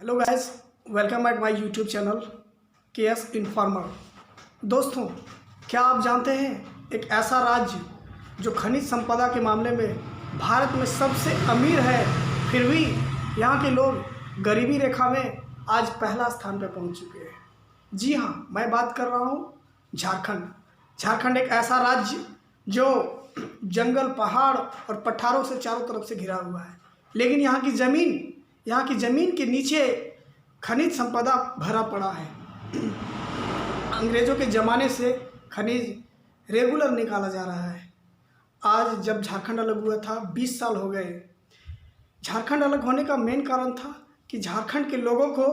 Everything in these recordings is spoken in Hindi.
Hello guys, welcome at my YouTube channel KS informer. दोस्तों, क्या आप जानते हैं एक ऐसा राज्य जो खनिज संपदा के मामले में भारत में सबसे अमीर है, फिर भी यहाँ के लोग गरीबी रेखा में आज पहला स्थान पर पहुँच चुके हैं। जी हाँ, मैं बात कर रहा हूँ झारखंड। झारखंड एक ऐसा राज्य जो जंगल, पहाड़ और पठारों से चारों तरफ से घिरा हुआ है, लेकिन यहाँ की ज़मीन के नीचे खनिज संपदा भरा पड़ा है। अंग्रेज़ों के ज़माने से खनिज रेगुलर निकाला जा रहा है। आज जब झारखंड अलग हुआ था 20 साल हो गए। झारखंड अलग होने का मेन कारण था कि झारखंड के लोगों को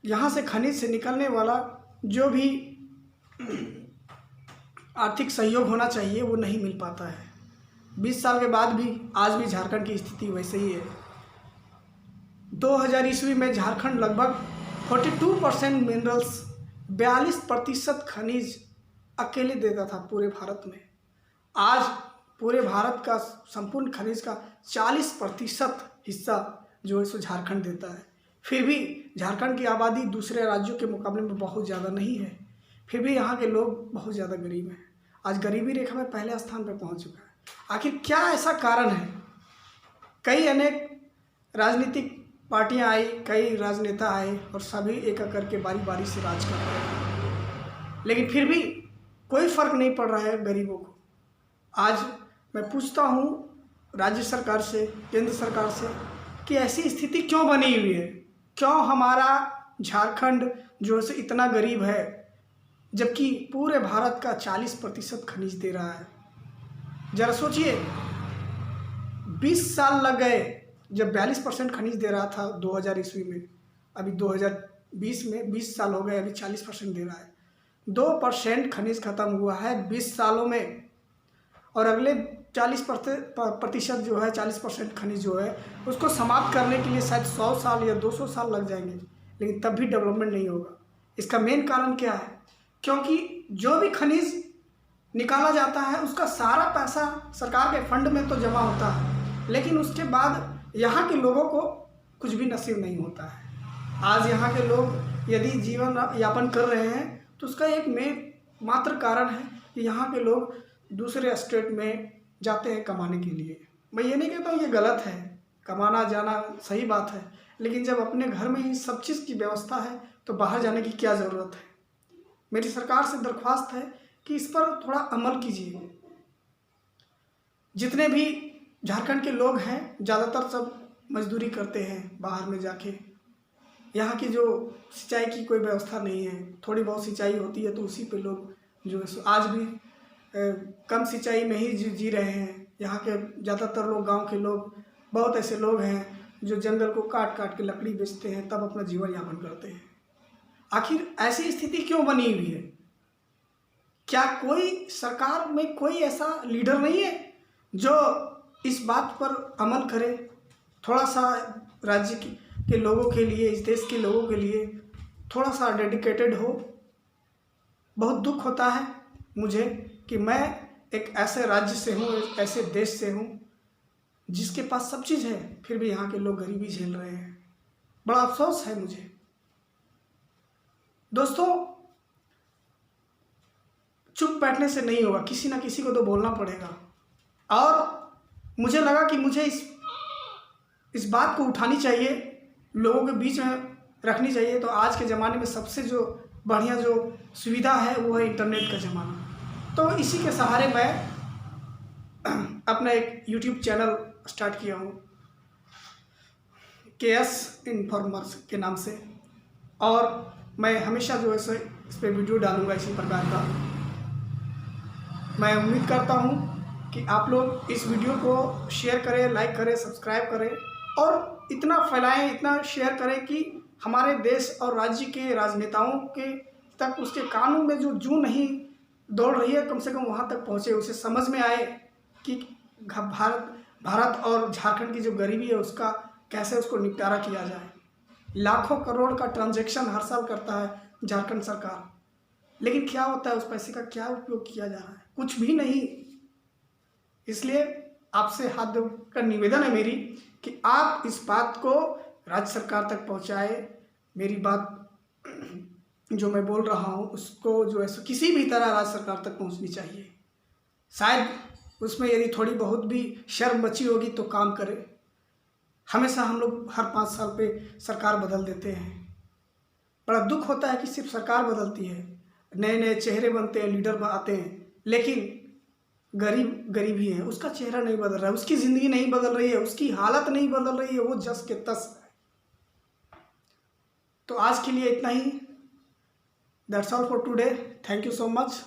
यहाँ से खनिज से निकलने वाला जो भी आर्थिक सहयोग होना चाहिए वो नहीं मिल पाता है। 20 साल के बाद भी आज भी झारखंड की स्थिति वैसे ही है। 2000 ईस्वी में झारखंड लगभग 42% मिनरल्स, 42% खनिज अकेले देता था पूरे भारत में। आज पूरे भारत का संपूर्ण खनिज का 40% हिस्सा जो है सो झारखंड देता है। फिर भी झारखंड की आबादी दूसरे राज्यों के मुकाबले में बहुत ज़्यादा नहीं है, फिर भी यहाँ के लोग बहुत ज़्यादा गरीब हैं। आज गरीबी रेखा में पहले स्थान पर पहुँच चुका है। आखिर क्या ऐसा कारण है? कई अनेक राजनीतिक पार्टियां आई, कई राजनेता आए और सभी एक एक करके बारी बारी से राज कर रहे हैं, लेकिन फिर भी कोई फ़र्क नहीं पड़ रहा है गरीबों को। आज मैं पूछता हूँ राज्य सरकार से, केंद्र सरकार से कि ऐसी स्थिति क्यों बनी हुई है? क्यों हमारा झारखंड जो है इतना गरीब है, जबकि पूरे भारत का 40% खनिज दे रहा है? ज़रा सोचिए, 20 साल लग गए जब 42% खनिज दे रहा था 2000 ईस्वी में। अभी 2020 में 20 साल हो गए, अभी 40% दे रहा है। 2% खनिज खत्म हुआ है 20 सालों में, और अगले 40% जो है 40% खनिज जो है उसको समाप्त करने के लिए शायद 100 साल या 200 साल लग जाएंगे, लेकिन तब भी डेवलपमेंट नहीं होगा। इसका मेन कारण क्या है? क्योंकि जो भी खनिज निकाला जाता है उसका सारा पैसा सरकार के फंड में तो जमा होता है, लेकिन उसके बाद यहाँ के लोगों को कुछ भी नसीब नहीं होता है। आज यहाँ के लोग यदि जीवन यापन कर रहे हैं तो उसका एक मात्र कारण है कि यहाँ के लोग दूसरे स्टेट में जाते हैं कमाने के लिए। मैं ये नहीं कहता हूँ ये गलत है, कमाना जाना सही बात है, लेकिन जब अपने घर में ही सब चीज़ की व्यवस्था है तो बाहर जाने की क्या ज़रूरत है? मेरी सरकार से दरख्वास्त है कि इस पर थोड़ा अमल कीजिए। जितने भी झारखंड के लोग हैं ज़्यादातर सब मजदूरी करते हैं बाहर में जाके। यहाँ की जो सिंचाई की कोई व्यवस्था नहीं है, थोड़ी बहुत सिंचाई होती है तो उसी पे लोग जो है आज भी कम सिंचाई में ही जी रहे हैं। यहाँ के ज़्यादातर लोग, गांव के लोग, बहुत ऐसे लोग हैं जो जंगल को काट काट के लकड़ी बेचते हैं, तब अपना जीवन यापन करते हैं। आखिर ऐसी स्थिति क्यों बनी हुई है? क्या कोई सरकार में कोई ऐसा लीडर नहीं है जो इस बात पर अमल करे? थोड़ा सा राज्य के लोगों के लिए, इस देश के लोगों के लिए थोड़ा सा डेडिकेटेड हो। बहुत दुख होता है मुझे कि मैं एक ऐसे राज्य से हूँ, एक ऐसे देश से हूँ जिसके पास सब चीज़ है, फिर भी यहाँ के लोग गरीबी झेल रहे हैं। बड़ा अफसोस है मुझे। दोस्तों, चुप बैठने से नहीं होगा, किसी ना किसी को तो बोलना पड़ेगा। और मुझे लगा कि मुझे इस बात को उठानी चाहिए, लोगों के बीच में रखनी चाहिए। तो आज के ज़माने में सबसे जो बढ़िया जो सुविधा है वो है इंटरनेट का ज़माना। तो इसी के सहारे मैं अपना एक यूट्यूब चैनल स्टार्ट किया हूँ केएस इन्फॉर्मर्स के नाम से, और मैं हमेशा जो है इस पर वीडियो डालूँगा इसी प्रकार का। मैं उम्मीद करता हूँ कि आप लोग इस वीडियो को शेयर करें, लाइक करें, सब्सक्राइब करें और इतना फैलाएं, इतना शेयर करें कि हमारे देश और राज्य के राजनेताओं के तक उसके कानून में जो जूं नहीं दौड़ रही है, कम से कम वहां तक पहुंचे, उसे समझ में आए कि भारत और झारखंड की जो गरीबी है उसका कैसे उसको निपटारा किया जाए। लाखों करोड़ का ट्रांजैक्शन हर साल करता है झारखंड सरकार, लेकिन क्या होता है? उस पैसे का क्या उपयोग किया जा रहा है? कुछ भी नहीं। इसलिए आपसे हाथ जोड़कर निवेदन है मेरी कि आप इस बात को राज्य सरकार तक पहुंचाए। मेरी बात जो मैं बोल रहा हूँ उसको जो है किसी भी तरह राज्य सरकार तक पहुंचनी चाहिए। शायद उसमें यदि थोड़ी बहुत भी शर्म बची होगी तो काम करे। हमेशा हम लोग हर 5 साल पे सरकार बदल देते हैं। बड़ा दुख होता है कि सिर्फ सरकार बदलती है, नए नए चेहरे बनते हैं, लीडर आते हैं, लेकिन गरीब ही है, उसका चेहरा नहीं बदल रहा है, उसकी ज़िंदगी नहीं बदल रही है, उसकी हालत नहीं बदल रही है, वो जस के तस है। तो आज के लिए इतना ही। That's all for today. Thank you so much.